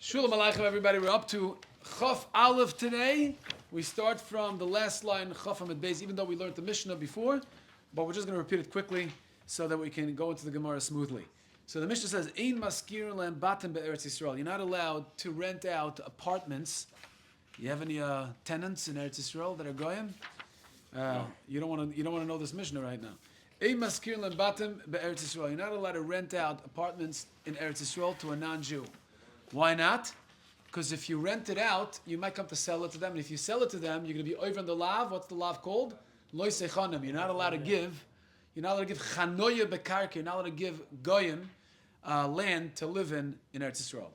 Shalom Aleichem, everybody. We're up to Chaf Aleph today. We start from the last line, Chaf Amid Beis, even though we learned the Mishnah before, but we're just going to repeat it quickly so that we can go into the Gemara smoothly. So the Mishnah says, Ein maskir len batim be'eretz Yisrael. You're not allowed to rent out apartments. You have any tenants in Eretz Yisrael that are goyim? No. You don't want to know this Mishnah right now. Ein maskir len batim be'eretz Yisrael. You're not allowed to rent out apartments in Eretz Yisrael to a non-Jew. Why not? Because if you rent it out, you might come to sell it to them. And if you sell it to them, you're going to be over on the lav. What's the lav called? Lo sechanim. You're not allowed to give. You're not allowed to give chanoya bekarka. You're not allowed to give goyim land to live in Eretz Yisrael.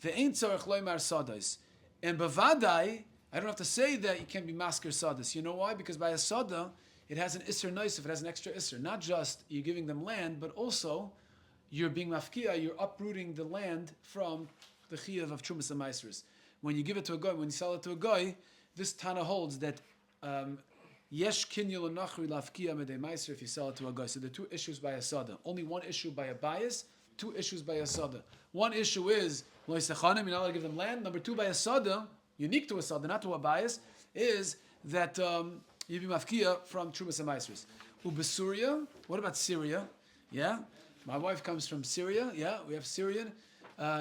Ve'ein tzarech loymar sadas. And bavadai, I don't have to say that you can't be masker sadas. You know why? Because by a sada, it has an isser noisif. It has an extra isser. Not just you're giving them land, but also you're being mafkia. You're uprooting the land from the chiyuv of Trumas and Maasros. When you give it to a guy, when you sell it to a guy, this Tana holds that yesh kinyul nachri lafkia medei Maaser if you sell it to a guy. So there are two issues by a sada. Only one issue by a bias, two issues by a sada. One issue is lo yisachanim, you're not allowed to give them land. Number two, by a sada, unique to a sada, not to a bias, is that you be mafkia from Trumas and Maasros. Ubesuria, what about Syria? Yeah, my wife comes from Syria. Yeah, we have Syrian.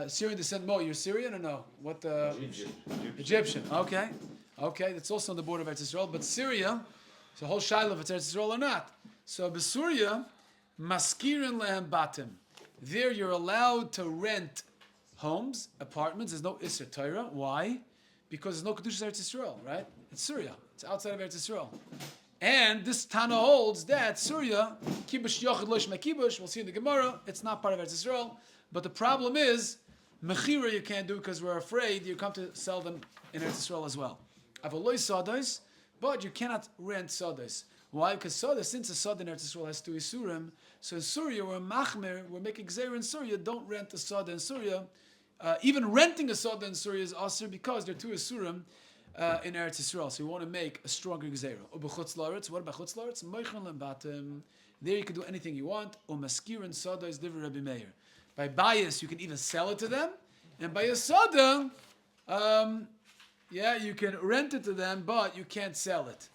Syrian descent. Mo, you're Syrian or no? What? Egyptian. Okay. That's also on the border of Eretz Yisrael. But Syria, it's a whole shiloh if it's Eretz Yisrael or not. So Besuria, maskirin lehem batim. There you're allowed to rent homes, apartments. There's no Isser Torah. Why? Because there's no Kedushas Eretz Yisrael, right? It's Syria. It's outside of Eretz Yisrael. And this Tana holds that Syria, kibush yochid loish mekibush, we'll see in the Gemara, it's not part of Eretz Yisrael. But the problem is, mechira you can't do because we're afraid you come to sell them in Eretz Yisrael as well. Avaloi sadas, but you cannot rent sadas. Why? Because sadas, since a sada in Eretz Yisrael has two isurim, so in Syria we're machmer, we're making gzeir in Syria. Don't rent a sada in Syria. Even renting a sada in Syria is asur because there are two isurim in Eretz Yisrael. So we want to make a stronger gzeir. Ubechutz laretz. What about chutz laretz? Moichan lembatim. There you can do anything you want. Umaskir and sadas divrei Rabbi Meir. By bias, you can even sell it to them. And by a sada, you can rent it to them, but you can't sell it.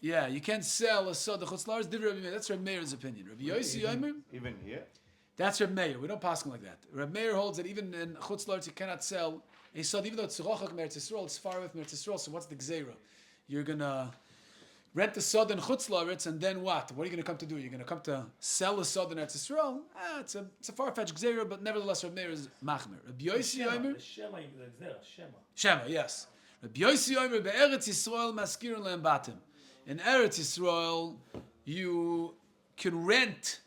Yeah, you can't sell a sada. That's Rabbi Meir's opinion. Rabbi Yosi Even here? That's Rabbi Meir. We don't pass him like that. Rabbi Meir holds that even in Chutz La'aretz you cannot sell a sada, even though it's Rochak Eretz Yisrael, it's far away from Eretz Yisrael, so what's the Gzeira? You're going to rent the sada in Chutz La'aretz, and then what? What are you going to come to do? You're going to come to sell a sada in Eretz Yisrael? It's a far-fetched gzeira, but nevertheless, Rabbi Meir is machmer. Rabbi Yosi Yomer. Shema, yes. Rabbi Yosi Yomer be'eretz Yisrael maskirin lehem batim. In Eretz Yisrael, you can rent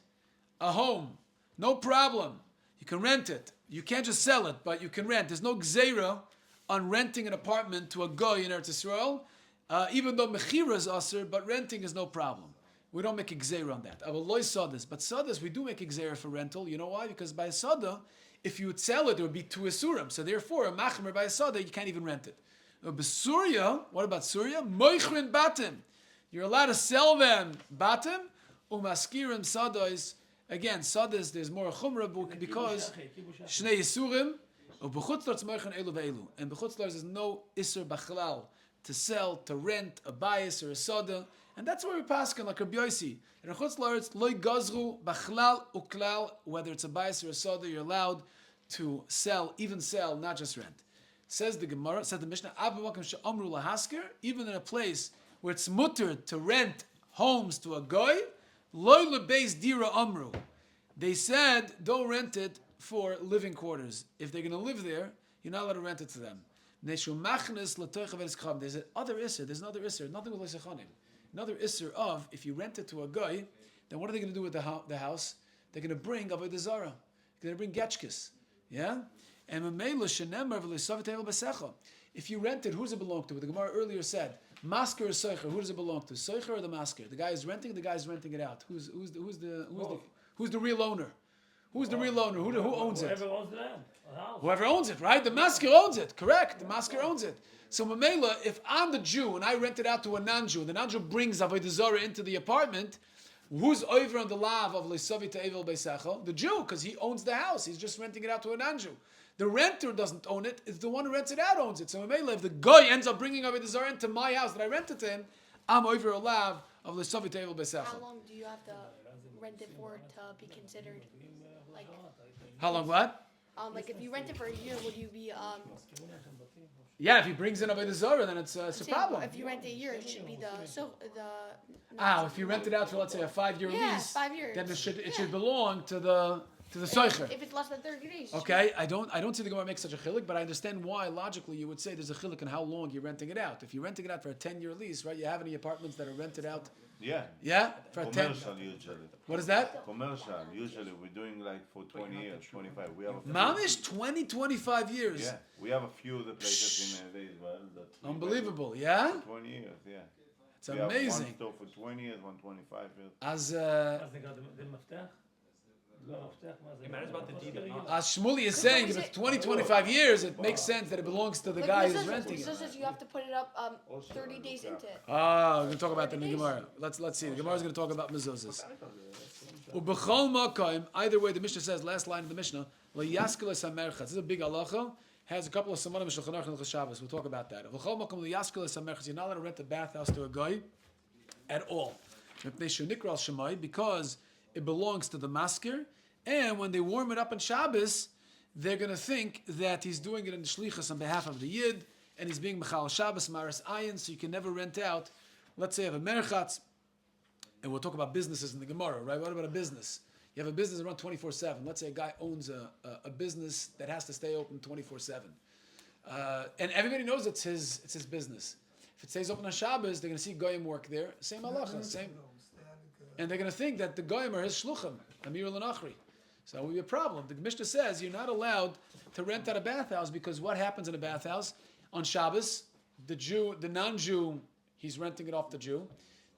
a home, no problem. You can rent it. You can't just sell it, but you can rent. There's no gzeira on renting an apartment to a goy in Eretz Yisrael. Even though mechira is asur, but renting is no problem. We don't make a gzeira on that. Avaloi sadas, but sadas we do make a gzeira for rental. You know why? Because by a sada, if you would sell it, there would be two isurim. So therefore, a machmer by a sada, you can't even rent it. Besuria, what about Surya? Moichrin batim. You're allowed to sell them batim. Umaskirim sadas. Again, sadas there's more chumra because shnei isurim. Ubechutzlarts moichin elu ve'elu. And bechutzlarts there's no isur bachlal to sell, to rent a bias or a soda, and that's where we pass like Rabbi Yosi. In Chutz La'aretz, loy gazru b'chlal uklal, whether it's a bias or a soda, you're allowed to sell, not just rent. Says the Gemara, said the Mishnah, she'amru lahasker, even in a place where it's mutter to rent homes to a goy, loy lebeis dira amru. They said, don't rent it for living quarters. If they're going to live there, you're not allowed to rent it to them. There's another isser. There's another isser. Nothing with leisachanim. Another isser of if you rent it to a guy, then what are they going to do with the house? They're going to bring Avodah Zarah. They're going to bring getchkes. Yeah. And if you rent it, who does it belong to? What the Gemara earlier said, masker or soicher. Who does it belong to? Soicher or the masker? The guy is renting. The guy is renting it out. Who's the real owner? Who's the real owner? Who owns it? Whoever owns the land. Whoever owns it, right? The masker owns it. Correct. The masker owns it. So Mamela, if I'm the Jew and I rent it out to a non-Jew, the non-Jew brings Avodah Zarah into the apartment, who's over on the lav of Leisavi Te'evel Beisachel? The Jew, because he owns the house. He's just renting it out to a non-Jew. The renter doesn't own it. It's the one who rents it out owns it. So if the guy ends up bringing Avodah Zarah into my house that I rented to him, I'm over a lav of the Sovi table Besecha. How long do you have to rent it for to be considered? Like, how long what? like if you rent it for a year, would you be Yeah, if he brings in Avodah Zarah, then it's a problem. If you rent it a year, it should be the if you rent it out for, let's say, a 5-year lease, 5 years. then it should belong to the soicher. If it's less than 30 days. Okay, I don't see the Gemara make such a chilik, but I understand why logically you would say there's a chilik in how long you're renting it out. If you're renting it out for a 10-year lease, right? You have any apartments that are rented out? Yeah, for a 10. Commercial usually. What is that? Commercial usually we're doing like for 20 years, 25. We have a few. Mamish 20, 25 years. Yeah, we have a few of the places in Israel that Unbelievable, yeah? 20 years, yeah. It's we amazing. Have one store for 20 years, 125 years. As Shmuley is saying, if it's 20, 25 years, it makes sense that it belongs to the guy who's renting it. Says you have to put it up 30 days into it. We're going to talk about that in the Gemara. Let's see. The Gemara is going to talk about mezuzahs. Ubechol makom. Either way, the Mishnah says, last line of the Mishnah, le'yaskeles hamerchatz. This is a big halacha. Has a couple of samanim shulchan aruch and Shabbos. We'll talk about that. Ubechol makom le'yaskeles hamerchatz. You're not allowed to rent a bathhouse to a guy at all. Because it belongs to the masker, and when they warm it up on Shabbos, they're going to think that he's doing it in the shlichus on behalf of the yid, and he's being mechal Shabbos maras ayin. So you can never rent out. Let's say you have a merchatz, and we'll talk about businesses in the Gemara, right? What about a business? You have a business around 24/7. Let's say a guy owns a business that has to stay open 24/7, and everybody knows it's his business. If it stays open on Shabbos, they're going to see goyim work there. Same halacha, same. And they're going to think that the goyim are his shluchim, amir l'nachri. So that will be a problem. The Mishnah says you're not allowed to rent out a bathhouse because what happens in a bathhouse on Shabbos? The non-Jew, he's renting it off the Jew.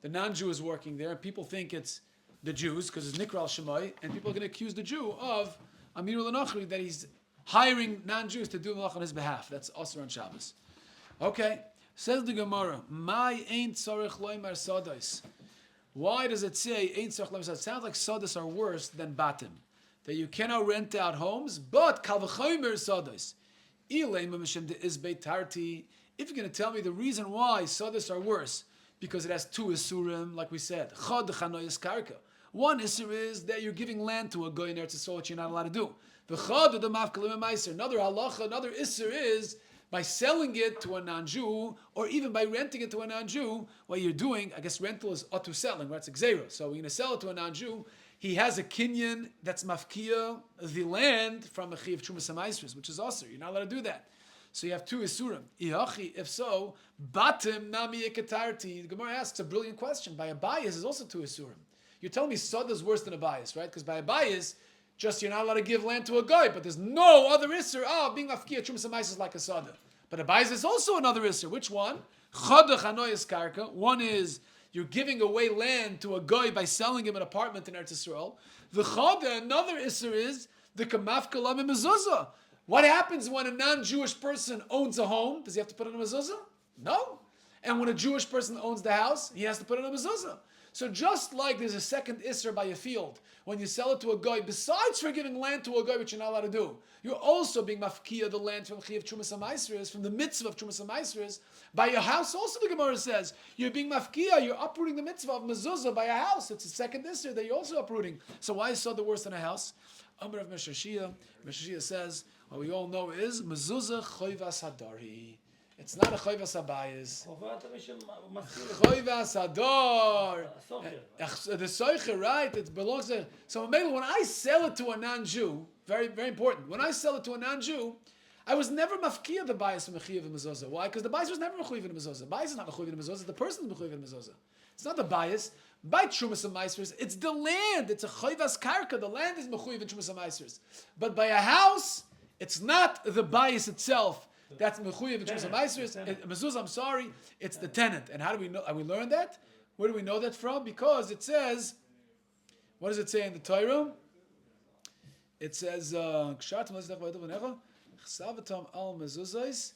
The non-Jew is working there, and people think it's the Jews because it's Nikral Shemai, and people are going to accuse the Jew of amir l'nachri, that he's hiring non-Jews to do malach on his behalf. That's also on Shabbos. Okay, says the Gemara, "My ain't tzarich loymar sodos." Why does it say ain't tzarich loymar sodos? It sounds like sodos are worse than batim. That you cannot rent out homes, but kal v'chomer sodos. If you're going to tell me the reason why sodos are worse, because it has two isurim, like we said. Chod chanoyes karka. One isur is that you're giving land to a goy in Eretz Yisrael, which you're not allowed to do. The chod the mafkalim meiser. Another halacha, another isur is by selling it to a non-Jew, or even by renting it to a non-Jew. What you're doing, I guess, rental is otu selling, right? It's xera. So we're going to sell it to a non-Jew. He has a kinyan that's mafkia the land from a chiv trumas hamaisris, which is also you're not allowed to do that. So you have two isurim. If so, batim nami ekatarti. The Gemara asks a brilliant question. By a bias is also two isurim. You're telling me soda is worse than a bias, right? Because by a bias, just you're not allowed to give land to a guy, but there's no other isur. Being mafkia trumas hamaisris is like a soda. But a bias is also another isur. Which one? Chada chanoyes karka. One is you're giving away land to a guy by selling him an apartment in Eretz Yisrael. The chada, another isur is the kamaf kalam mezuzah. What happens when a non-Jewish person owns a home? Does he have to put it in a mezuzah? No. And when a Jewish person owns the house, he has to put it in a mezuzah. So just like there's a second isser by a field, when you sell it to a guy, besides for giving land to a guy, which you're not allowed to do, you're also being mafkia the land from Chiyav Trumas HaMaisris, from the mitzvah of Trumas HaMaisris. By your house, also the Gemara says, you're being mafkia, you're uprooting the mitzvah of mezuzah by a house. It's a second isser that you're also uprooting. So why is soda worse than a house? Amar of Meshashia says, what we all know is mezuzah choivas hadari. It's not a choivas habayis. Choivas hadar. The soicher, right? It belongs to. So maybe when I sell it to a non-Jew, very very important. When I sell it to a non-Jew, I was never mafkia the bias from mechiv and mezuzah. Why? Because the bias was never mechiv and mezuzah. Bias is not mechiv and mezuzah. The person is mechiv and mezuzah. It's not the bias. By Trumas HaMaisers, it's the land. It's a choivas karka. The land is mechuyev in Trumas HaMaisers. But by a house, it's not the bias itself. That's mechuyev in Trumas HaMaisers. Mezuzah, I'm sorry, it's the tenant. And how do we know? We learned that. Where do we know that from? Because it says, what does it say in the Torah? It says, "Chsavatam al mezuzos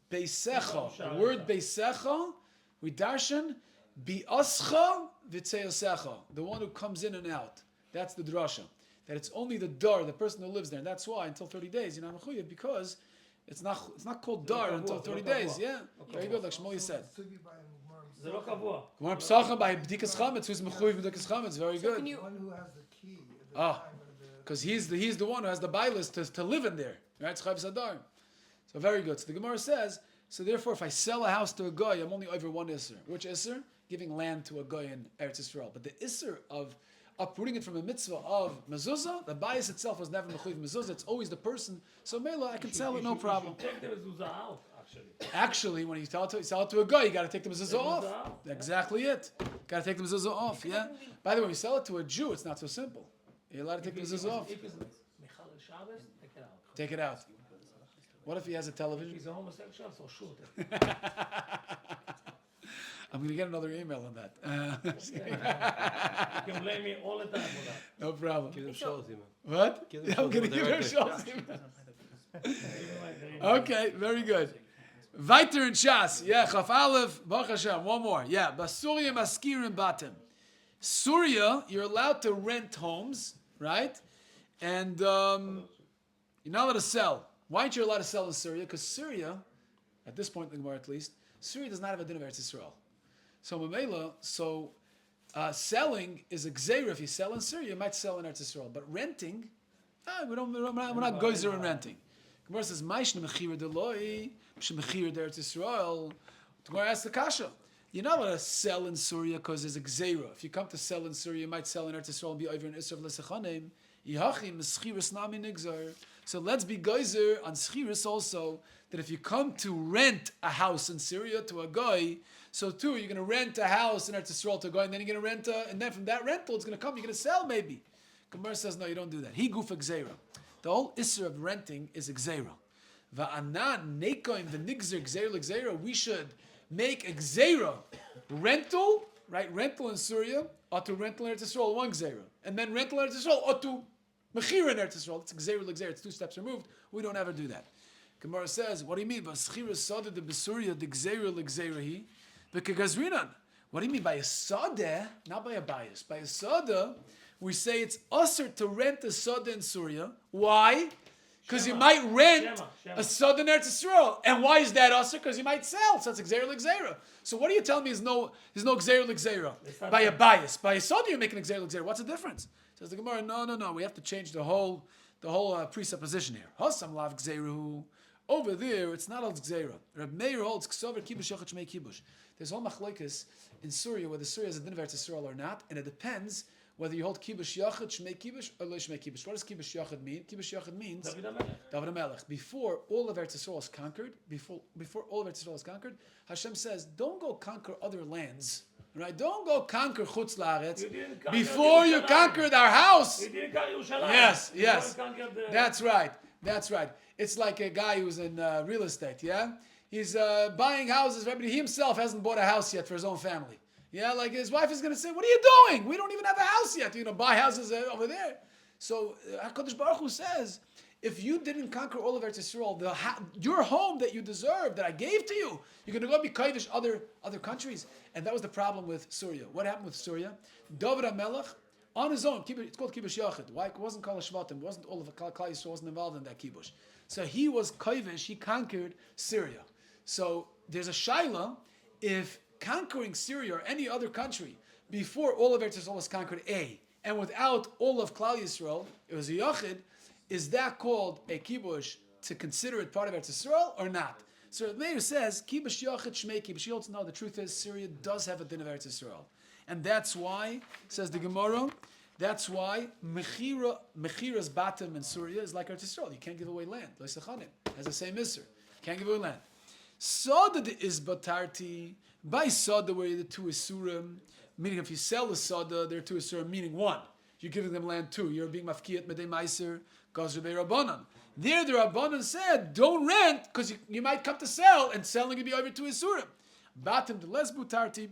beisecha." The word beisecha, we darshan. Bi'ascha v'tzeyosecha, the one who comes in and out. That's the drasha. that it's only the dar, the person who lives there, and that's why until 30 days you're not mechuyev, because it's not called dar until 30 days. Yeah, very good, like Shmuel said. Gemara Pesachim by B'dikas Chametz, who's mechuyev B'dikas Chametz. Very good. Can you, One who has the key. Because he's the one who has the bailis to live in there, right? Chayv Sadar. So very good. So the Gemara says, so therefore, if I sell a house to a guy, I'm only over one isser. Which isser? Giving land to a guy in Eretz Yisrael. But the isser of uprooting it from a mitzvah of mezuzah, the bias itself was never mechuyev mezuzah. It's always the person. So Mela, I can sell it, no problem. Take the mezuzah out, actually. Actually, when you sell it to a guy, you got to take the mezuzah off. Exactly it. Got to take the mezuzah off. Yeah. By the way, when you sell it to a Jew, it's not so simple. You're allowed to take the mezuzah off. If it's Michal Shabbos, take it out. Take it out. What if he has a television? He's a homosexual, so shoot it. I'm going to get another email on that. You can blame me all the time for that. No problem. Give them shows, man. What? Give them I'm going to give him shows. Okay, very good. Weiter in Shas. Yeah, Chaf Aleph, Baruch Hashem. One more. Yeah, Basuria Maskirim Batim. Surya, you're allowed to rent homes, right? And you're not allowed to sell. Why aren't you allowed to sell in Syria? Because Syria, at this point in the Gemara at least, Syria does not have a din of Eretz Yisrael. So Mamela, selling is a gzeira. If you sell in Syria, you might sell in Eretz Yisrael. But renting, we're not gozer in renting. Gemara says, "Ma'ishne mechira deloi, mechira Eretz Yisrael." The Gemara asks the kasha. You're not allowed to sell in Syria because there's a gzeira. If you come to sell in Syria, you might sell in Eretz Yisrael and be over in Isra v'lesechanim. Yihachim schiras nami nigzar. So let's be geyser on schiras also, that if you come to rent a house in Syria to a guy, so too you're going to rent a house in Eretz Yisrael to a guy, and then you're going to rent and then from that rental it's going to come, you're going to sell maybe. Gemara says no, you don't do that. He goof gzeira. The whole isra of renting is gzeira. Va'anan nekoim the nigzer gzeira. We should make a gzeira rental, right? Rental in Syria or to rental in Eretz Yisrael, one gzeira, and then rental in Eretz Yisrael or to mechira in Eretz Yisrael. It's gzeira. It's 2 steps removed. We don't ever do that. Gemara says, what do you mean? V'schira sada de besuria de gzeira legzeirahi v'kegazrinan. What do you mean by a sada? Not by a bias. By a sada, we say it's usher to rent a sada in Syria. Why? Because you might rent a sada in Eretz Yisrael. And why is that usher? Because you might sell. So it's gzeira legzeira. So what are you telling me? There's no gzeira legzeira by a bias. By a sada, you're making gzeira legzeira. What's the difference? Says the Gemara, no. We have to change the whole presupposition here. Hasam lav gzeiru. Over there, it's not al gzeira. Reb Meir holds ksover kibush yachad shmei kibush. There's all machlokes in Syria whether Syria has a din of Eretz Yisrael or not, and it depends whether you hold kibush yachad shmei kibush or lo shmei kibush. What does kibush yachad mean? Kibush yachad means David HaMelech. Before all of Eretz Yisrael is conquered, before all of Eretz Yisrael is conquered, Hashem says, don't go conquer other lands. Right? Don't go conquer Chutz La'aretz before you conquered our house. You didn't conquer Yerushalayim. Yes. That's right. It's like a guy who's in real estate, yeah? He's buying houses, but he himself hasn't bought a house yet for his own family. Yeah, like his wife is going to say, what are you doing? We don't even have a house yet. Buy houses over there. So HaKadosh Baruch Hu says, if you didn't conquer all of Eretz Yisrael, your home that you deserve, that I gave to you, you're going to go be kodesh other countries. And that was the problem with Syria. What happened with Syria? David HaMelech, on his own, it's called kibush yachid. Why? It wasn't Kol HaShvatim. It wasn't all of Klal Yisrael wasn't involved in that kibush. So he was kodesh. He conquered Syria. So there's a shaila, if conquering Syria or any other country before all of Eretz Yisrael was conquered, and without all of Klal Yisrael, it was a yachid. Is that called a kibush to consider it part of Eretz Yisrael or not? So the Meir says kibush yachid shmei kibush. He holds no. The truth is Syria does have a din of Eretz Yisrael, and that's why, says the Gemara, that's why mechira's batim in Syria is like Eretz Yisrael. You can't give away land. It has the same isser. Can't give away land. Sada is batarti by sada where the two isurim. Meaning, if you sell the sada, there are two isurim. Meaning one, you're giving them land too. You're being mafkiyat medei meiser gazur rabbanan. There, the rabbanan said, don't rent because you might come to sell, and selling will be over two isurim. Batim the les butarti.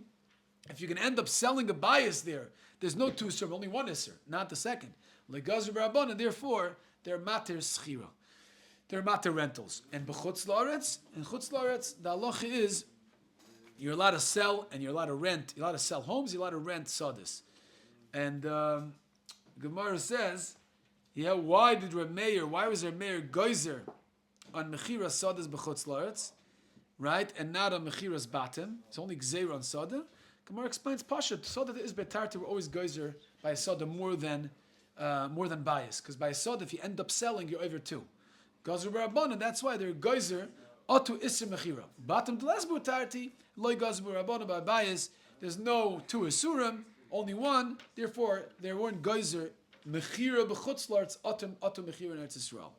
If you can end up selling a bias there's no two isurim, only one isur, not the second. Legazur rabbanan. Therefore, they're mater schira. They're mater rentals. And b'chutz la'aretz, the halacha is you're allowed to sell and you're allowed to rent. You're allowed to sell homes. You're allowed to rent sadis. And Gemara says Yeah, why was Reb Meir geyser on Mechiras Sodas b'chutz la'aretz, right, and not on Mechiras Batim? It's only gzeira on Soda. Gemara explains Pashat. Soda is betarti. We're always geyser by a Soda more than bias, because by a Soda, if you end up selling, you're over two. Gazer b'Rabbanan. That's why they're geyser otu iser Mechira. Batim d'les betarti loy gazer b'Rabbanan by bias. There's no two isurim, only one. Therefore, they weren't geyser. Mechira b'chutz la'aretz otu mechira in Eretz Yisrael.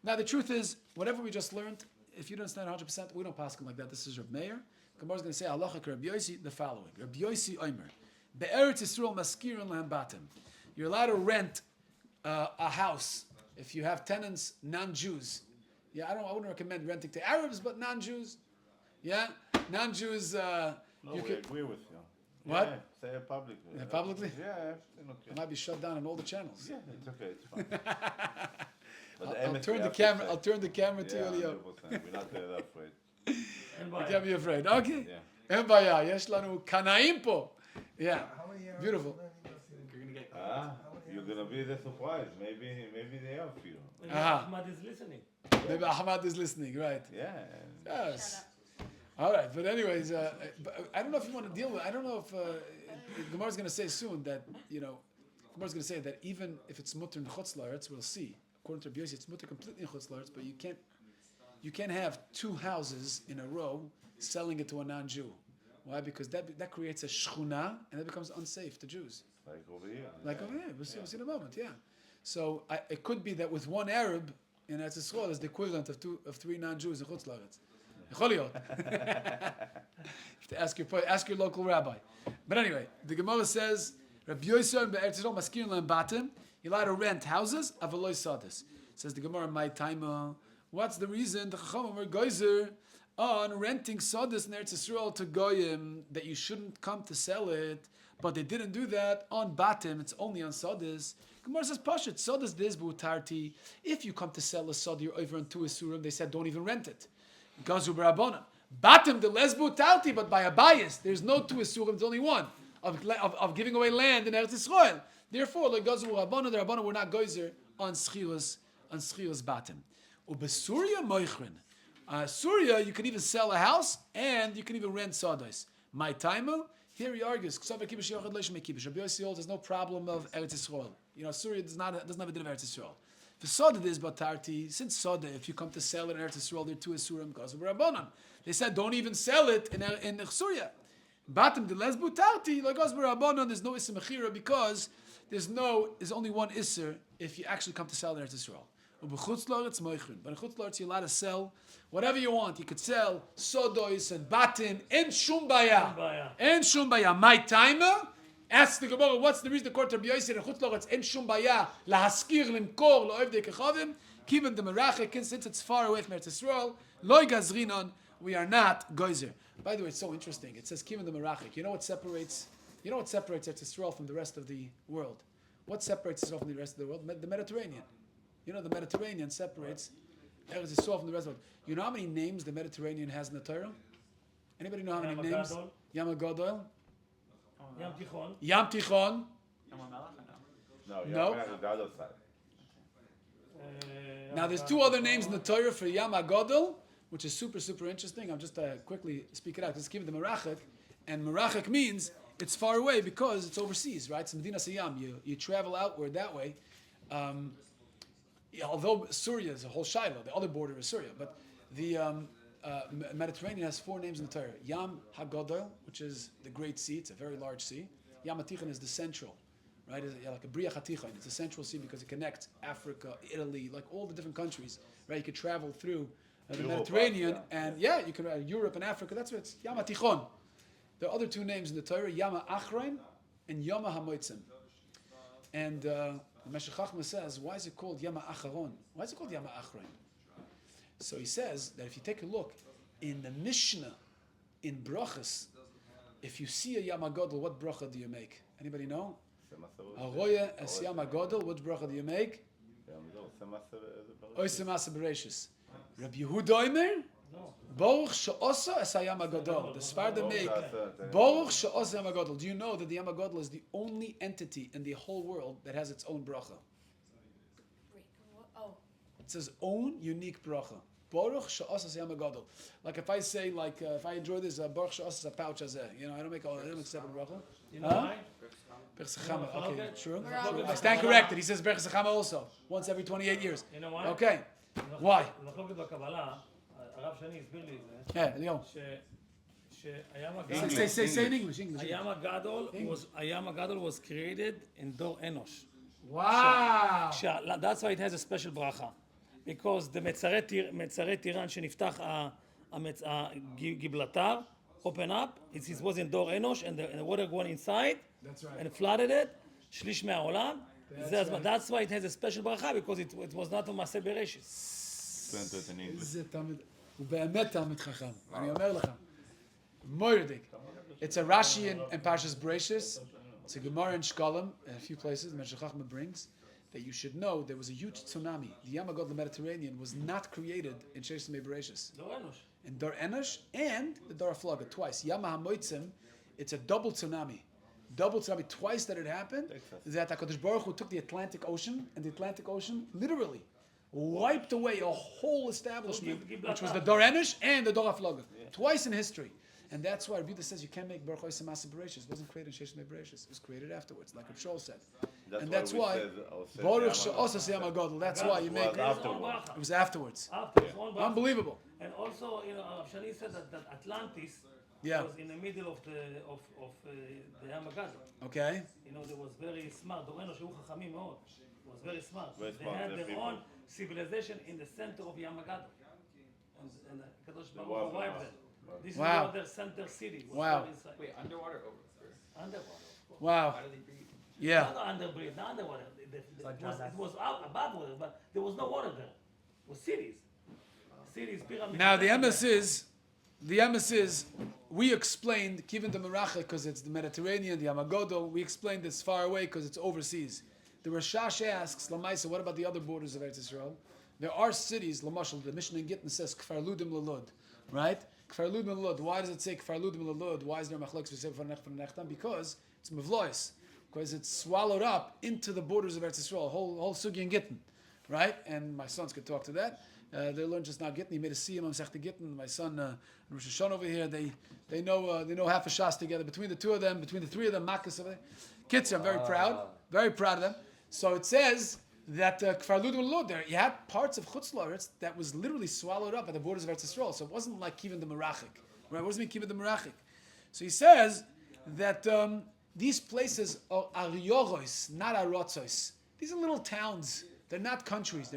Now the truth is, whatever we just learned, if you don't understand 100%, we don't pass them like that. This is Reb Meir. Gemara is going to say halacha Rabbi Yosi the following: Rabbi Yosi Omer, be'eretz Yisrael maskirin lahem batim. You're allowed to rent a house if you have tenants, non-Jews. Yeah, I wouldn't recommend renting to Arabs, but non-Jews. Yeah, non-Jews. We agree with you. What? Yeah, say it publicly. Yeah, publicly? Yeah, everything okay. It might be shut down on all the channels. Yeah, it's okay, it's fine. But I'll MSP turn the have to camera. say. I'll turn the camera to Yeah, Elio. 100%. We're not that afraid. אין You בעיה. can't be afraid. Okay. Yeah. אין בעיה. יש לנו קנאים פה. Yeah. Beautiful. You're gonna be the surprise. Maybe they have you. Maybe Aha. Ahmad is listening. Maybe Ahmad is listening, right? Yeah. Yes. All right, but anyways, I don't know if you want to deal with. I don't know if Gemara's going to say soon that Gemara's going to say that even if it's mutter in chutz la'aretz, we'll see. According to Rabbi Yosi, it's mutter completely in chutz la'aretz, but you can't have two houses in a row selling it to a non-Jew. Why? Because that creates a shchuna and it becomes unsafe to Jews. Like over here. Like over here, we'll see in a moment. Yeah. So it could be that with one Arab in Eretz Yisrael is the equivalent of three non-Jews in chutz la'aretz. You have to ask your local rabbi. But anyway, the Gemara says, Rabbi Yosi be'eretz Yisrael maskirin lahem batim. You're allowed to rent houses, avaloi sadis. Says the Gemara, my time. What's the reason the Chachamim were geyser on renting sadis in Eretz Yisrael to goyim that you shouldn't come to sell it, but they didn't do that on batim. It's only on sadis. Gemara says, Pashat sadis des butarti. If you come to sell a sad, you're over on two isurim. They said don't even rent it. Gazu b'Rabbanan. Batim the lesbu talti, but by a bias, there's no two isurim, there's only one of giving away land in Eretz Yisrael. Therefore, like Gazu b'Rabbanan, the Rabbanan were not geyser on schilas batim. Ubesuria moichrin. Surya, you can even sell a house and you can even rent sawdust. My timer, here he argues. Rabbi Yosi holds there's no problem of Eretz Yisrael. Surya doesn't have a din of Eretz Yisrael. The soda is batarti. Since soda, if you come to sell it in Eretz Yisrael, there are two isurim gazu b'Rabbanan. They said don't even sell it in Surya. Batim the les butarti like gazu b'Rabbanan. There's no iser mechira because there's only one iser if you actually come to sell it in Eretz Yisrael. But in chutz la'aretz you're allowed to sell whatever you want. You could sell sodois and batim in shumbaya. In shumbaya. My timer. Ask the Gemara, what's the reason the court of Rabbi Yosi and chutz la'aretz en shumbaya lahaskir limkor la'ovdei kechavim kiven the merachik, since it's far away from Eretz Yisrael loy gazrinon, we are not geyser. By the way, it's so interesting. It says kiven the merachik. You know what separates Eretz Yisrael from the rest of the world? What separates Israel from the rest of the world? The Mediterranean. The Mediterranean separates Eretz Yisrael from the rest of the world. You know how many names the Mediterranean has in the Torah? Anybody know how many names? Yam Gadol. Yam Tichon. Yam Tichon. No. The other side. Now there's two other names in the Torah for Yam Gadol, which is super, super interesting. I'm just quickly speak it out. Just give the Merachik. And Merachik means it's far away because it's overseas, right? It's Medina Siyam. You travel outward that way. Although Syria is a whole Shiloh, the other border is Syria, but the Mediterranean has four names in the Torah. Yam HaGadol, which is the Great Sea, it's a very large sea. Yam HaTichon is the central, right? It's like a Bria HaTichon. It's a central sea because it connects Africa, Italy, like all the different countries, right? You could travel through the Mediterranean, and you can Europe and Africa. That's what it's Yam HaTichon. There are other two names in the Torah, Yam HaAchrain and Yam HaMoitzim. And the Meshech Chachma says, why is it called Yam HaAcharon? Why is it called Yam HaAchrain? So he says that if you take a look in the Mishnah, in Brachas, if you see a Yam HaGadol, what bracha do you make? Anybody know? Aroya es Yam HaGadol, what bracha do you make? Oisem Asa Bereshis. Rabbi Yehuda Omer? Baruch she'osa es Yam HaGadol. The Sfardim make Baruch she'osa Yam HaGadol. Do you know that the Yam HaGadol is the only entity in the whole world that has its own bracha? It's his own unique bracha. Baruch she'asas yam gadol. Like if I say, if I enjoy this, Baruch she'asas a pouch hazeh. I don't make separate bracha. You know why? Berch Sechama. Okay, true. Bravo. I stand corrected. He says Berch Sechama also, once every 28 years. You know why? Okay. Why? מחלוקת בקבלה, הרב שני הסביר לי את זה, Yeah, Leo. שהים Say in English. הים הגדול was created in דור אנוש. Wow. That's why it has a special bracha. Because the מצרי טירן שנפתח הגיבלתר, open up, it was in דור אנוש, and the water went inside, That's right. and flooded it, שליש מהעולם. That's why it has a special bracha, because it was not a מעשה בראשית. Explain to it in English. איזה תלמיד, הוא באמת תלמיד חכם, אני אומר לך. Moirdik. It's a Rashi and Parshas Bereishis. It's a Gemara in Shkalim, in a few places, Meshech Chachma brings, that you should know there was a huge tsunami. The Yam HaGadol, the Mediterranean, was not created in Sheish Mei Bereishis. דור אנוש. In Dor Enosh and the Dor HaFlaga, twice. Yam HaMoitzim, it's a double tsunami. Double tsunami, twice that it happened, that HaKadosh Baruch Hu took the Atlantic Ocean, and the Atlantic Ocean literally wiped away a whole establishment, which was the Dor Enosh and the Dor HaFlaga. Twice in history. And that's why Rabbi says you can't make Baruch Hoysem Masa Bereishis. It wasn't created in Sheish Mei Bereishis. It was created afterwards, like Rabbi Shaul said. And that's why Baruch She'asas Yam HaGadol. That's why you make it. It was afterwards. Unbelievable. And also, Shani said that Atlantis Yeah. was in the middle of the Yam HaGadol. Okay. There was very smart. דור אנוש היו חכמים מאוד. It was very smart. Very They smart, had the their people. own civilization in the center of Yam HaGadol. And Kadosh Baruch Wow. Hu wiped them. This Wow. is their center city. Was Wow. right inside. Wait, underwater or over? Underwater. Wow. How do they breathe? Yeah. Not underbreathe, not underwater. It was out above water, but there was no water there. It was cities. Cities, pyramids. Now the emes is, we explained Kivin the Merachah because it's the Mediterranean, the Yam HaGadol. We explained it's far away because it's overseas. The Rashash asks, Lamaisa, what about the other borders of Eretz Yisrael? There are cities, Lamashal, the Mishnah in Gittin says Kfar Ludim Lalud, right? Kfar Ludim Lalud. Why does it say Kfar Ludim Lalud? Why is there Machlokes V'Sefer? Because it's Mevlois. Because it's swallowed up into the borders of Eretz Yisrael, whole sugi in Gittin, right? And my sons could talk to that. They learned just now Gittin. He made a siyum on Sechta Gittin. My son Rosh Hashanah over here. They know half a shas together. Between the two of them, between the three of them, Makkos over there. Kids, I'm very proud of them. So it says that Kfar Ludim Lud there, you had parts of Chutz La'aretz that was literally swallowed up at the borders of Eretz Yisrael. So it wasn't like Kivin the Merachik, right? It wasn't Kivin the Merachik. So he says that these places are Arioros, not Arotzos. These are little towns. They're not countries.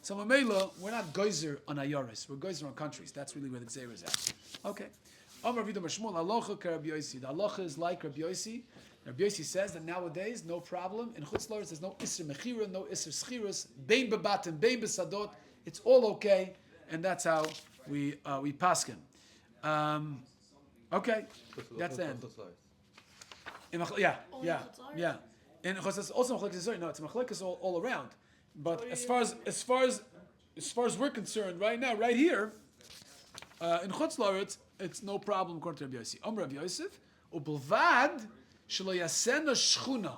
So Mamela, we're not geyser on Ayoris. We're geyser on countries. That's really where the Gzeir is at. Okay. Amar Vido Mashmul, Alocha Rabbi Yosi. The Alocha is like Rabbi Yosi. Rabbi Yosi says that nowadays, no problem. In Chutz La'aretz, there's no Isser Mechira, no Isser Schiras, Bein Bebatim, Bein Besadot. It's all okay. And that's how we paskin. Okay. That's the end. Yeah. And it's also machlekes. No, it's machlekes all around. But as far as we're concerned, right now, right here, in Chutz La'aretz, it's no problem according to Rabbi Yossi. Rabbi Yosef, ubelvad shelo yasena shchuna.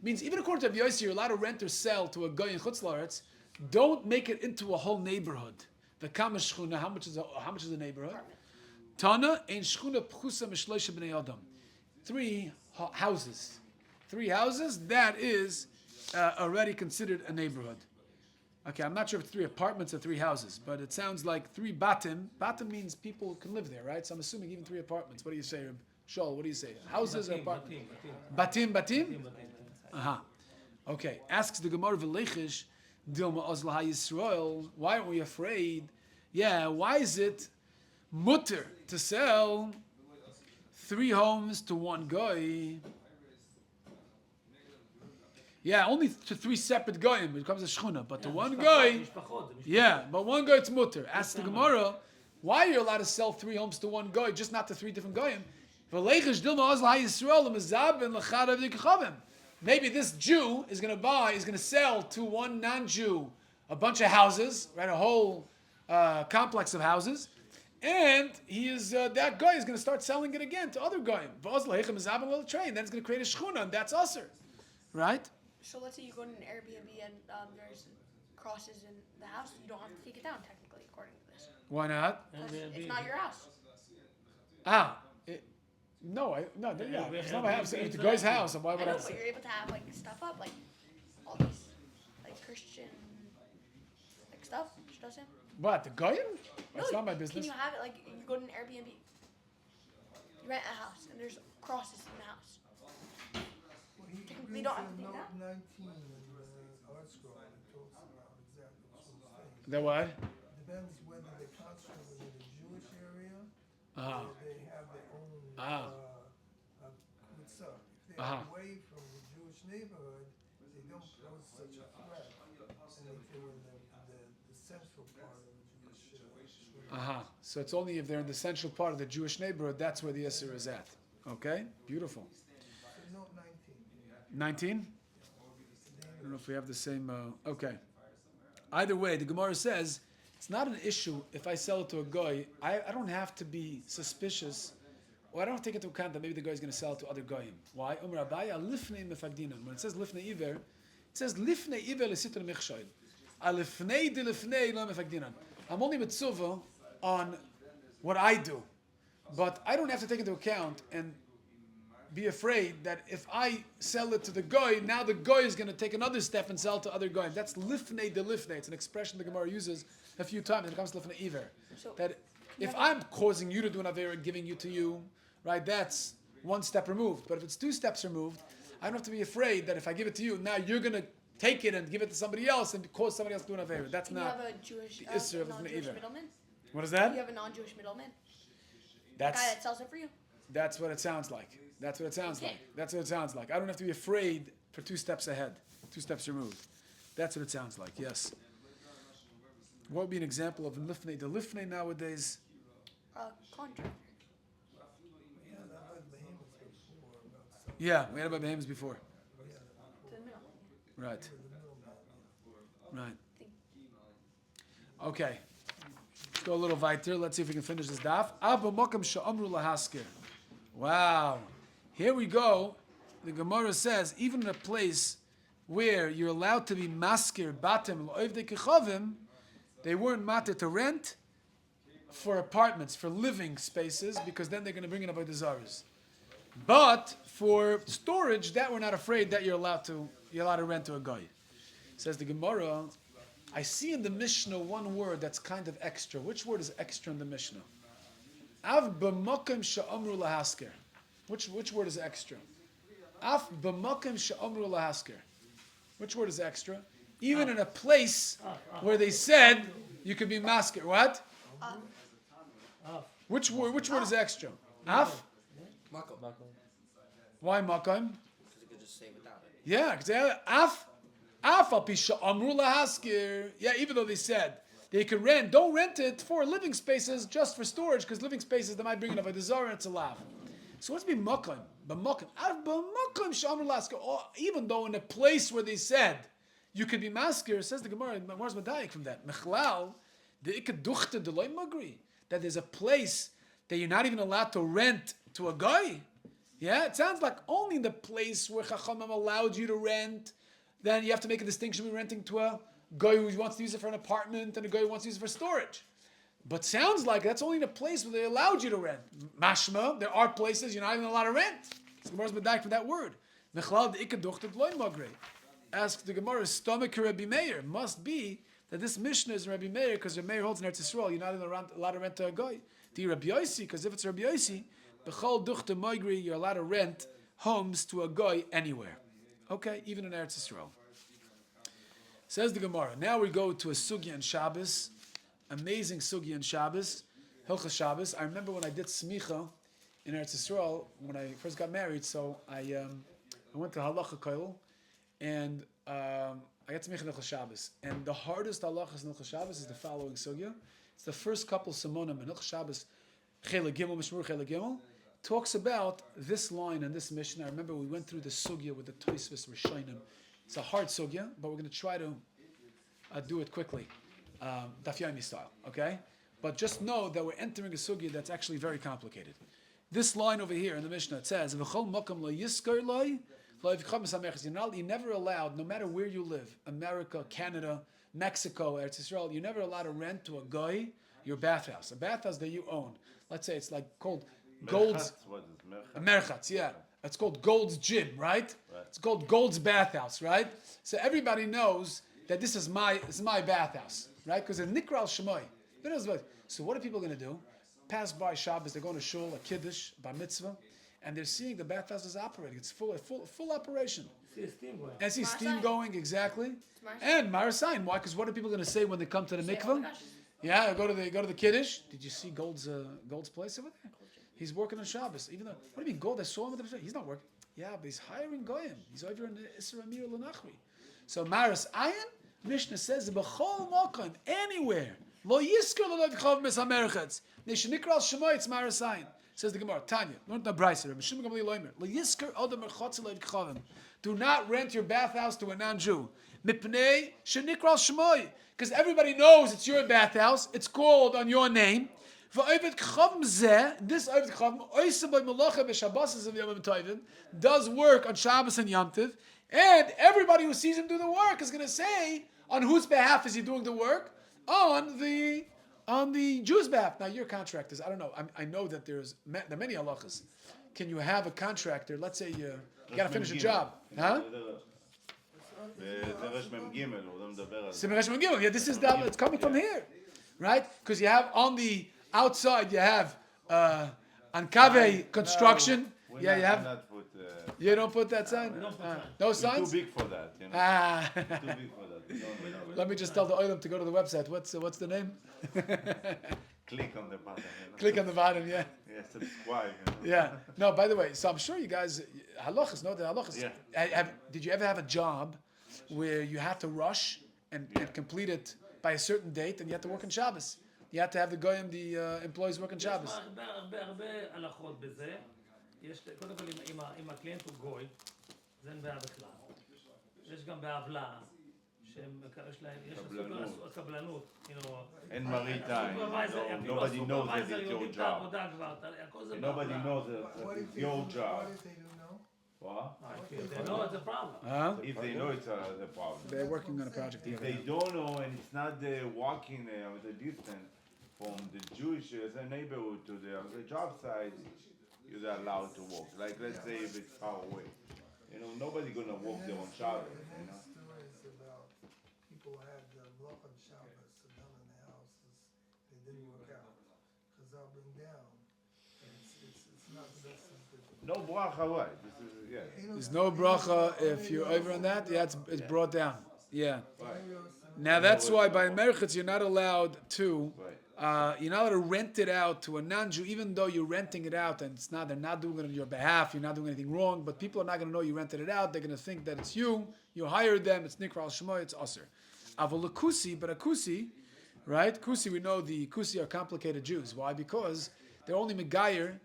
Means even according to Rabbi Yossi, you're allowed to rent or sell to a guy in Chutz La'aretz. Don't make it into a whole neighborhood. The kama shchuna. How much is a neighborhood? Tana ein shchuna pchusa mishloisha bnei adam. 3 houses. 3 houses. That is already considered a neighborhood. Okay, I'm not sure if it's 3 apartments or 3 houses, but it sounds like 3 batim. Batim means people can live there, right? So I'm assuming even 3 apartments. What do you say, Reb Shaul? What do you say? Houses or apartments? Batim? Uh-huh. Okay. Asks the Gemara V'lechish, Dilma Ozla Yisrael, why aren't we afraid? Yeah, why is it mutter to sell 3 homes to 1 guy? Yeah, only to 3 separate goyim. It becomes a shchuna. But to 1 guy, but 1 guy it's mutter. Ask the Gemara, why are you allowed to sell 3 homes to 1 guy, just not to 3 different goyim? Maybe this Jew is going to sell to 1 non-Jew a bunch of houses, right? A whole complex of houses. And that guy is going to start selling it again to other goyim. Then it's going to create a shchuna, and that's usher. Right? So let's say you go to an Airbnb and there's crosses in the house, you don't have to take it down technically, according to this. Why not? Because it's not your house. No, Yeah, it's not my house. Airbnb It's the guy's exactly. house, and why I would know, I but say? you're able to have like stuff up, like all these like Christian like stuff. Shtosim. What, the goyim? That's No, not my Can business. you have it like you go to an Airbnb? You rent a house and there's crosses in the house. Well, he Technically, brings don't have in to take note that. 19 in the art scroll. It talks about exactly what things. The what? Depends whether they concentrate within the Jewish area Uh-huh. or they have their own kutzah. If they're Uh-huh. away from the Jewish neighborhood, they don't pose such a threat, and if they're in the central part of the Jewish So it's only if they're in the central part of the Jewish neighborhood, that's where the Isser is at. Okay? Beautiful. So note 19. 19? I don't know if we have the same. Okay. Either way, the Gemara says it's not an issue if I sell it to a guy. I don't have to be suspicious, or I don't take into account that maybe the guy is going to sell it to other goyim. Why? Umar Abaya lifnei mefagdinan. When it says lifnei iver, it says lifnei iver lesitr mechshoil. Alifnei de lifnei lo mefagdinan. I'm only mitzvah on what I do, but I don't have to take into account and be afraid that if I sell it to the guy, now the guy is going to take another step and sell to other guy. That's lifnei de lifnei. It's an expression the Gemara uses a few times when it comes to lifnei iver. So That if I'm causing you to do an aver and giving you to you, right, that's one step removed. But if it's two steps removed, I don't have to be afraid that if I give it to you, now you're going to take it and give it to somebody else and cause somebody else to do an aver. That's can you not. have a Jewish the Isser of non-Jewish Lifnei Iver. middleman? What is You that? have a non-Jewish middleman, That's guy that sells it for you. That's what it sounds like. That's what it sounds like. That's what it sounds like. I don't have to be afraid for two steps ahead, two steps removed. That's what it sounds like, yes. What would be an example of lifnei? The lifnei nowadays, Contract. Yeah, that was behemoths before about some yeah, we had about behemoths before. To the middle. Right, of the middleman. right. Okay. Let's go a little weiter. Let's see if we can finish this daf. Abba mokam sha'amru lahaskir. Wow. Here we go. The Gemara says, even in a place where you're allowed to be maskir, batim, lo'evdei kechavim, they weren't matter to rent for apartments, for living spaces, because then they're going to bring in Avodah Zarah. But for storage, that we're not afraid that you're allowed to rent to a guy. Says the Gemara, I see in the Mishnah one word that's kind of extra. Which word is extra in the Mishnah? Av b'makom she'amru lahasker. Which word is extra? Af b'makom she'amru lahasker. Which word is extra? Even in a place where they said you could be masker. What? Which word is extra? Af? Makom. Why makom? Because you could just say without it. Yeah, because af al pi she'amru lahasker. Yeah, even though they said they can rent, don't rent it for living spaces, just for storage, because living spaces they might bring in Avodah Zarah and it's allowed. So what's be makom? B'makom. Av b'makom she'amru lahasker. Even though in a place where they said you could be masker, says the Gemara, where's Madayik from that? Mechlal, the ikaduchte deloy magri. That there's a place that you're not even allowed to rent to a guy. Yeah, it sounds like only in the place where Chachamim allowed you to rent, then you have to make a distinction between renting to a guy who wants to use it for an apartment and a guy who wants to use it for storage. But sounds like that's only in a place where they allowed you to rent. Mashma, there are places you're not even allowed to rent. So Gemara's medayik for that word. Mechlal the ikaduchte deloy magri. Ask the Gemara's stomach Rabbi Meir. Must be that this Mishnah is Rabbi Meir, because Rabbi Meir holds in Eretz Yisrael, you're not even allowed to rent to a guy. The Rabbi Yosi, because if it's Rabbi Yosi, b'chol duchte moigri, you're allowed to rent homes to a guy anywhere. Okay, even in Eretz Yisrael. Says the Gemara. Now we go to a sugya in Shabbos, amazing sugya in Shabbos, Hilchas Shabbos. I remember when I did smicha in Eretz Yisrael when I first got married. So I went to halacha koil, and I got smicha in Hilchas Shabbos. And the hardest halachas in Hilchas Shabbos is the following sugya. It's the first couple simonim in Hilchas Shabbos. Chele Gimel, Mishmur Chele Gimel, talks about this line in this mission. I remember we went through the sugya with the Tosfos Rishonim. It's a hard sugya, but we're going to try to do it quickly, Daf Yomi style, okay? But just know that we're entering a sugya that's actually very complicated. This line over here in the Mishnah, it says, "V'chol makam lo yiskar lo, lo yivcham samerches." You're never allowed, no matter where you live, America, Canada, Mexico, Eretz Yisrael, you're never allowed to rent to a guy your bathhouse, a bathhouse that you own. Let's say it's like called Gold's What is Merchatz? Merchatz, yeah. It's called Gold's Gym, right? It's called Gold's Bathhouse, right? So everybody knows that this is my bathhouse, right? Because it's Nikra al Shemoy. So what are people going to do? Pass by Shabbos, they're going to shul, a kiddush, bar mitzvah, and they're seeing the bathhouse is operating. It's full operation. See steam going. And see steam Marasayin. going, exactly. Marasayin. And Marasayin. Why? Because what are people going to say when they come to the Say, mikvah? oh my gosh, Yeah, go to the kiddush. Did you see Gold's place over there? He's working on Shabbos. Even though, what do you mean Gold? I saw him at the. He's not working. Yeah, but he's hiring goyim. He's over in Isra Amir L'Nachri. So Maras Ayin, Mishnah says b'chol makom, anywhere. Lo yisker lo chav misamerchetz. Nishenikra al shemoy Maras Ayin. Says the Gemara. Tanya, learn the Brayser. Mishum Gamli Loimer. Lo yisker odem merchatz lo chavim. Do not rent your bathhouse to a non-Jew. Mipnei shenikra al shemoy. Because everybody knows it's your bathhouse. It's called on your name. This Oived Chavim does work on Shabbos and Yom Tov, and everybody who sees him do the work is going to say on whose behalf is he doing the work? On the Jew's behalf. Now your contractors, I don't know. I know that there are many halachas. Can you have a contractor? Let's say you got to finish a job, huh? Yeah, this is it's coming from here, right? Because you have on the outside, you have Ankave construction. Yeah, you have. You don't put that sign? No signs? Too big for that, you know. Ah. Too big for that. We don't. Let me just tell the oilam to go to the website. What's the name? Click on the button. You know. Click on the bottom, yeah. Yeah, subscribe. You know. Yeah. No, by the way, so I'm sure you guys, halachas, no, the halachas. Yeah. Did you ever have a job where you had to rush and complete it by a certain date and you had to work on Shabbos? You had to have the goyim, the employees work on Shabbos. הרבה הלכות בזה. קודם כל, אם הקליינט הוא גוי, זה אין בעיה בכלל. יש גם בעוולה, יש להם, יש קבלנות, And maritime. Nobody knows that it's your job. Nobody knows that it's your job. What if they don't know? What? If they know, it's a problem. Huh? If they know it's a problem. They're working on a project If together. they don't know and it's not walking the distance from the Jewish neighborhood to the job site, you're not allowed to walk. Like let's say if it's far away, nobody's gonna walk there on Shabbos. The next story is about people had Melach on Shabbos done in the houses. They didn't work out. Chazal bring down. And it's not the best thing to do. No bracha, right? This is There's no bracha if you're over on that. Yeah, it's brought down. Yeah. Now that's why by merchatz you're not allowed to. You're not allowed to rent it out to a non-Jew, even though you're renting it out and they're not doing it on your behalf, you're not doing anything wrong, but people are not going to know you rented it out, they're going to think that it's you hired them, it's Nikra al-Shemoy, it's Aser. Aval kusi, but a kusi, right? Kusi, we know the kusi are complicated Jews. Why? Because they're only Megayer,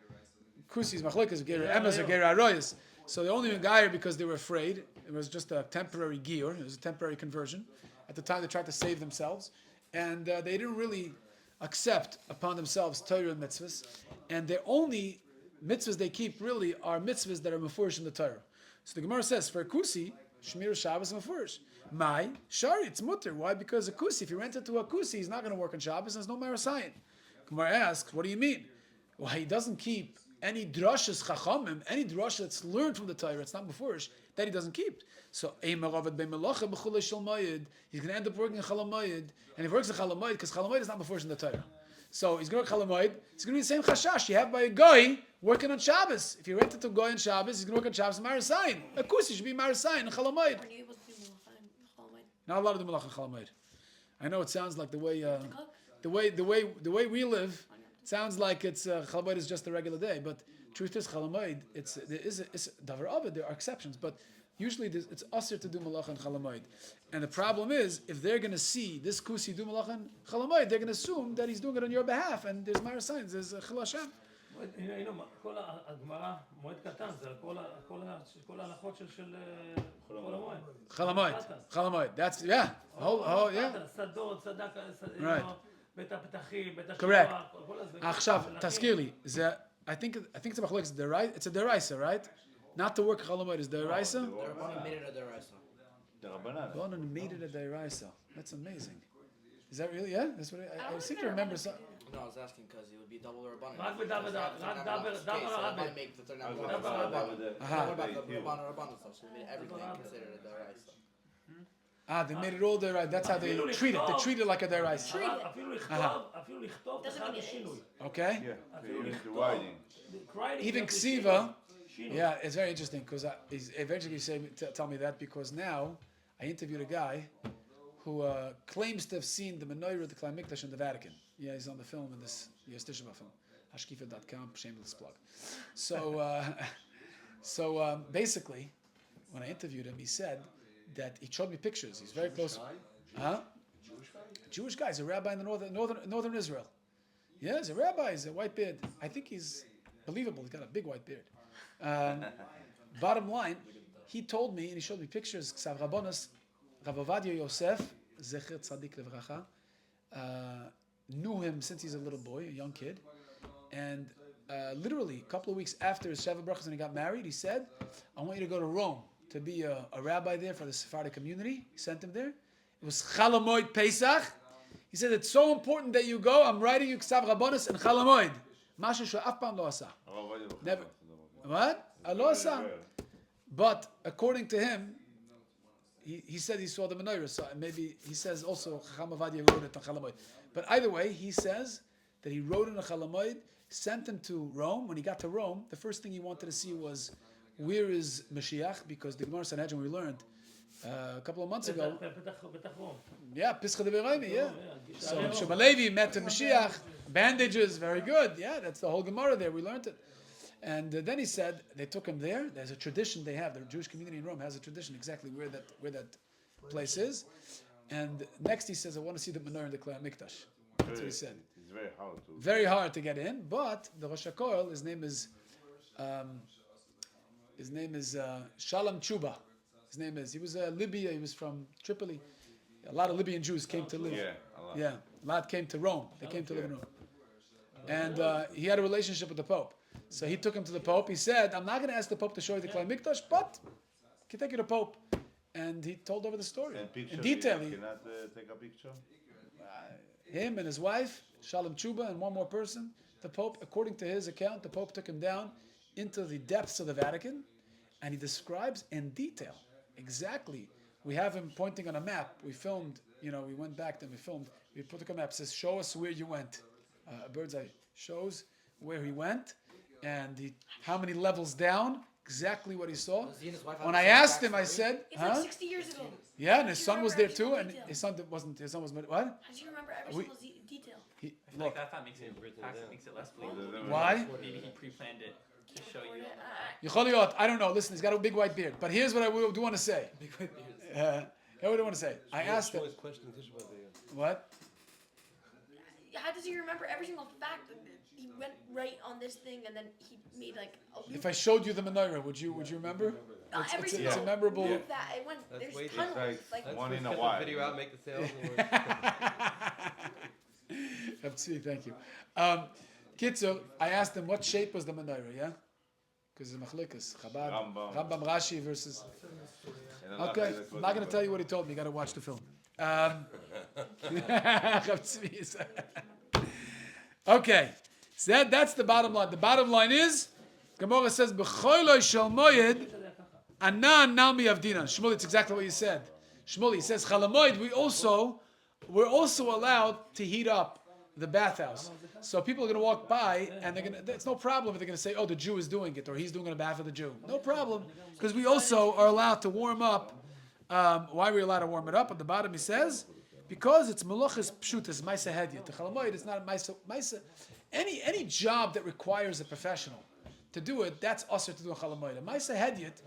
kusi is machlekas, Geir Emes or Geir Aroyas. So they're only Megayer because they were afraid. It was just a temporary giur, it was a temporary conversion. At the time they tried to save themselves, and they didn't really accept upon themselves Torah and mitzvahs, and their only mitzvahs they keep really are mitzvahs that are mefurish in the Torah. So the Gemara says, for a kusi, Shmir Shabbos mefurish. My shari, it's mutter. Why? Because a kusi, if you rent it to a kusi, he's not going to work on Shabbos, and there's no marasayin. Gemara asks, what do you mean? Well, he doesn't keep any drashas chachamim, any drasha that's learned from the Torah, it's not mefurish, that he doesn't keep. So, he's going to end up working in Chalamayid, and if he works in Chalamayid, because Chalamayid is not before in the Torah. So, he's going to work Chalamayid, it's going to be the same chashash you have by a guy working on Shabbos. If you rent it to a guy on Shabbos, he's going to work on Shabbos and Marasayin. A kusi should be Marasayin and Chalamayid. Are you able to do malacha in Chalamayid? Not allowed to do malach in Chalamayid. I know it sounds like the way we live, it sounds like it's Chalamayid is just a regular day, but truth is Chalamayid, it's davar aved, there are exceptions, but usually it's usher to do malacha and chalamayid. And the problem is, if they're going to see this kusi do malacha and chalamayid, they're going to assume that he's doing it on your behalf, and there's marasayins, there's chil Hashem. כל הגמרא, מועד קטן, זה כל ההלכות של חול המועד. Chalamayid, that's, yeah. Yeah. שדות, צדקה, Right. בית הפתחים, בית Correct. השבוע, כל הזה. עכשיו, תזכיר לי, I think it's a machlokes, it's a deraisa, right? Not to work chalamayid is deraisa. They're minute of the rest. The Rabbanan. Bonan made it a deraisa. That's amazing. Is that really? Yeah, that's what I seem to remember. No, I was asking because it would be double Rabbanan. רק בדבר הרבי. Make the third What not about the What about the hill? Rabbanan stuff? So we made everything considered a deraisa. They made it all deraisa. That's how they treat it. They treat it like a deraisa. אפילו לכתוב אחד לשינוי. Okay. Yeah, even the writing. Even ksiva. Yeah, it's very interesting because he's eventually tell me that because now I interviewed a guy who claims to have seen the menorah of the Klal Mikdash in the Vatican. Yeah, he's on the film in this Shtieble film. Hashkifa.com, shameless plug. So basically, when I interviewed him, he said that he showed me pictures. He's very close. Jewish guy. He's a rabbi in the northern Israel. Yeah, he's a rabbi. He's a white beard. I think he's believable. He's got a big white beard. Bottom line, he told me and he showed me pictures. Ksav Rabbonos, Rav Ovadia Yosef, Zecher Tzadik Levracha, knew him since he's a little boy, a young kid, and literally a couple of weeks after his Sheva Brachas and he got married, he said, "I want you to go to Rome to be a rabbi there for the Sephardic community." He sent him there. It was Chalamoid Pesach. He said, "It's so important that you go. I'm writing you Ksav Rabbonos and Chalamoid." Masha she'af pam lo asa. Never. What? Lo asa. But according to him, he said he saw the menorah. So maybe he says also Chacham Avadia wrote it on Chalamoid. But either way, he says that he wrote in a Chalamoid, sent him to Rome. When he got to Rome, the first thing he wanted to see was where is Mashiach, because the Gemara Sanhedrin we learned a couple of months ago. Yeah, Pischa de Bereimi, yeah. So Shemalevi met the Mashiach, bandages, very good. Yeah, that's the whole Gemara there. We learned it. And then he said they took him there. There's a tradition they have. The Jewish community in Rome has a tradition exactly where that place is. And next he says, "I want to see the menorah in the Klal Mikdash." That's what he said. It's very hard to. Very hard to get in, but the Rosh HaKohel, his name is Shalom Chuba. He was Libya. He was from Tripoli. A lot of Libyan Jews came to live. Yeah, a lot. Yeah, a lot came to Rome. They came to live in Rome. And he had a relationship with the Pope. So he took him to the Pope. He said, "I'm not going to ask the Pope to show you the Klal Mikdash, but I can take you to the Pope." And he told over the story in detail. You cannot take a picture? Him and his wife, Shalom Chuba, and one more person. The Pope, according to his account, the Pope took him down into the depths of the Vatican, and he describes in detail exactly. We have him pointing on a map. We filmed, we went back, then we filmed. We put a map, says, "Show us where you went." A bird's eye shows where he went, and how many levels down, exactly what he saw. When I asked him, I said, It's like 60 years ago. Yeah, and his How son do you was remember there too, every and single his son was what? How do you remember every single detail? Look, that makes it less believable. why? Maybe he pre-planned it to show you. Yecholiot, I don't know. Listen, he's got a big white beard. But here's what I do want to say. Here's what I want to say. I asked him. What? How does he remember every single fact? He went right on this thing, and then he made like a loop. If I showed you the menorah, would you remember? Every It's single a memorable. loop that it went. There's It's tunnels. like one in a while. Video out, make the sales. Thank you. Kitzel, I asked him what shape was the menorah, yeah? Because it's machlikas, Chabad, Rambam Rashi versus. Okay, I'm not going to tell you what he told me. You got to watch the film. Okay, so that's the bottom line. The bottom line is, Gemara says, "B'choiloi shel moyed, anan nami avdinan." Shmuel, it's exactly what you said. Shmuel, he says, "Chalamoid." We're also allowed to heat up the bathhouse. So people are going to walk by, and it's no problem if they're going to say, "Oh, the Jew is doing it," or "He's doing it on behalf of the Jew." No problem, because we also are allowed to warm up. Why are we allowed to warm it up? At the bottom he says, because it's meluchas pshutas, ma'aseh hedyot. The chalamoid is not a ma'aseh. Any job that requires a professional to do it, that's usher to do a chalamoid. A ma'aseh hedyot,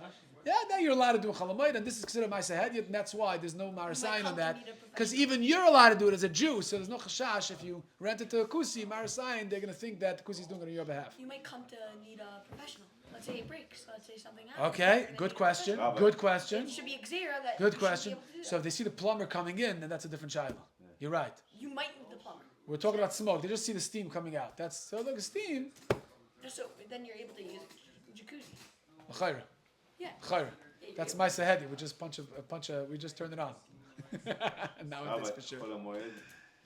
now you're allowed to do a chalamoid, and this is considered ma'aseh hedyot, and that's why there's no marasayin on that. Because even you're allowed to do it as a Jew, so there's no chashash. If you rent it to a kusi, marasayin, they're going to think that the kusi is doing it on your behalf. You might come to need a professional. Let's say it breaks. Let's say something happens. Okay, good question. Good question. It should be a gzera that. Good you should question. be able to do So that. if they see the plumber coming in, then that's a different shiur. You're right. You might need the plumber. We're talking about smoke. They just see the steam coming out. That's so look, steam. Just so then you're able to use jacuzzi. Chayra. Yeah. Chayra. That's my Sahedi. We just we just turned it on. And now it's for sure. חול המועד,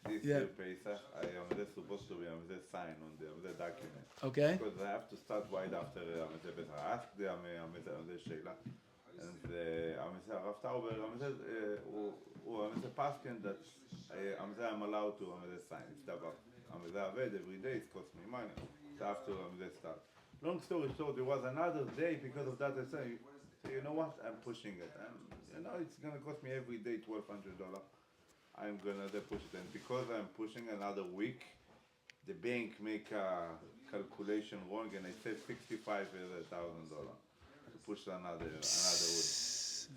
this Yeah. Pesach, there's supposed to be a sign on the document. Okay. Because I have to start right after the Pesach. I asked the Sheila, and Rav Tauber, הוא paskin that I'm allowed to sign. It's every day it costs me money. So after start. Long story short, there was another day because of that. I say, you know what? I'm pushing it. It's gonna cost me every day $1,200. I'm gonna push it, and because I'm pushing another week, the bank make a calculation wrong, and I said $65,000 to push another week.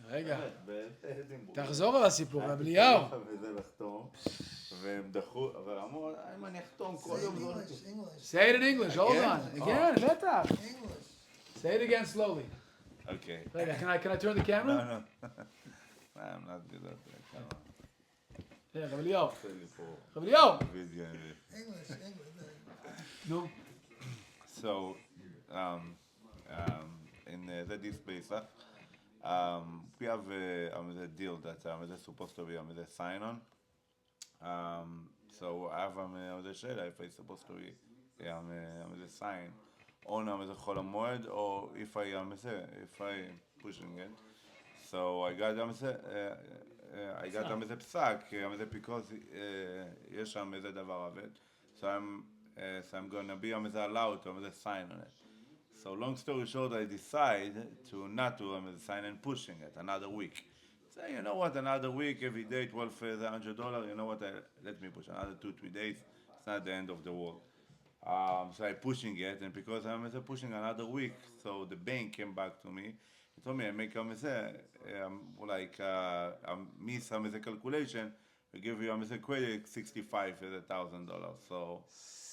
רגע, באדינבורג. תחזור על הסיפור, רב אליהו. וזה לחתום, והם דחו, אבל אמרו, אם אני אחתום כל יום זה הולך. English. Say it in English. Hold on. Again, בטח. English. Say it again slowly. Okay. רגע, can I turn the camera? No. I'm not good at that. Yeah, רב אליהו. עושה לי פה רב אליהו. וידאו. English. נו. So, in this Pesach, we have a deal that there's supposed to be a sign on. So I have a shayla if it's supposed to be a sign on the Chol HaMoed, or if I pushing it. So I got a psak because יש שם איזה דבר עובד. So I'm gonna be allowed to sign on it. So long story short, I decide to not to sign and pushing it another week. Say, you know what, another week, every day, $1,200, you know what, let me push another 2-3 days. It's not the end of the world. So I'm pushing it, and because I'm pushing another week, so the bank came back to me. He told me, I make miss a calculation, I give you a credit $65,000. So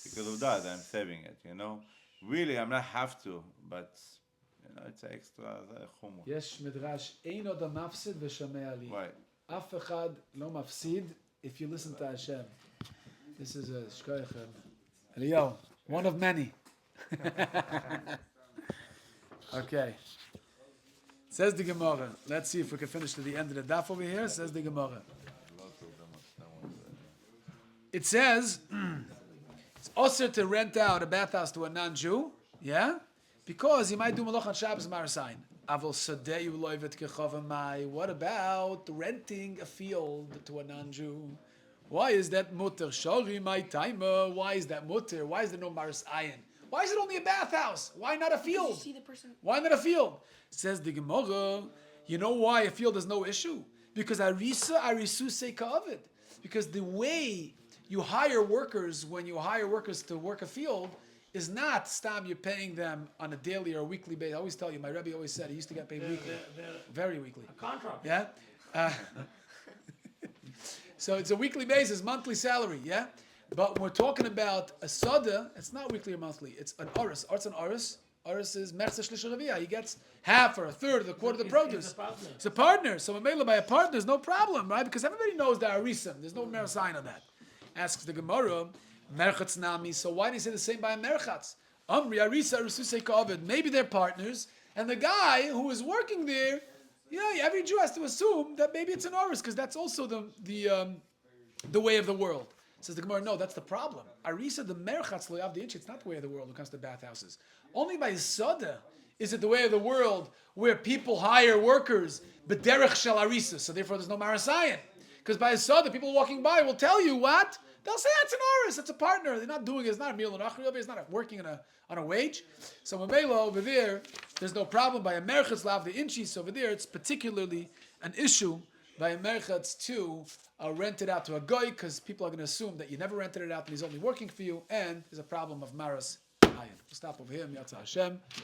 because of that, I'm saving it, you know. Really, I'm not have to, but it's extra חומר. יש מדרש, אין עוד המפסיד ושמע לי. Right. אף אחד לא מפסיד if you listen to Hashem. This is a shkoyach. Eliyahu, one of many. Okay. Says the Gemara. Let's see if we can finish to the end of the daf over here. Says the Gemara. It says, it's also to rent out a bathhouse to a non-Jew, yeah? Because he might do malach on Shabbos marasayin. Avol sadeu loivet kechavamai. What about renting a field to a non-Jew? Why is that mutter? Shori my timer. Why is that mutter? Why is there no marasayin? Why is it only a bathhouse? Why not a field? See the person. Why not a field? Says the Gemara. You know why a field is no issue? Because arisu se ka'avid. Because the way you hire workers, when you hire workers to work a field, is not stam you're paying them on a daily or weekly basis. I always tell you, my Rebbe always said he used to get paid weekly, very weekly. A contract. Yeah. So it's a weekly basis, monthly salary. Yeah. But when we're talking about a sada, it's not weekly or monthly. It's an aris. Arts and aris. Aris is mersa shlish raviyah. He gets half or a third of the quarter of the produce. It's a partner. So when by a partner, there's no problem, right? Because everybody knows the arisim. There's no sign on that. Asks the Gemara, merchatz nami. So why do you say the same by a merchatz? Amri arisa arisusei ka'avid. Maybe they're partners, and the guy who is working there, every Jew has to assume that maybe it's an aris because that's also the way of the world. Says the Gemara, no, that's the problem. Arisa the merchatz lo yavdi inchi. It's not the way of the world when it comes to bathhouses. Only by sada is it the way of the world where people hire workers b'derech shel arisa. So therefore, there's no marasayin. Because by a sada, people walking by will tell you what? They'll say, it's an aris, it's a partner. They're not doing it, it's not a meal and achri over here, it's not working on a wage. So Mamela over there, there's no problem. By a merchatz lav the inchis over there, it's particularly an issue by a merchatz to rent it out to a goy, because people are going to assume that you never rented it out and he's only working for you, and there's a problem of maras ayin. We'll stop over here. Miyatzah Hashem.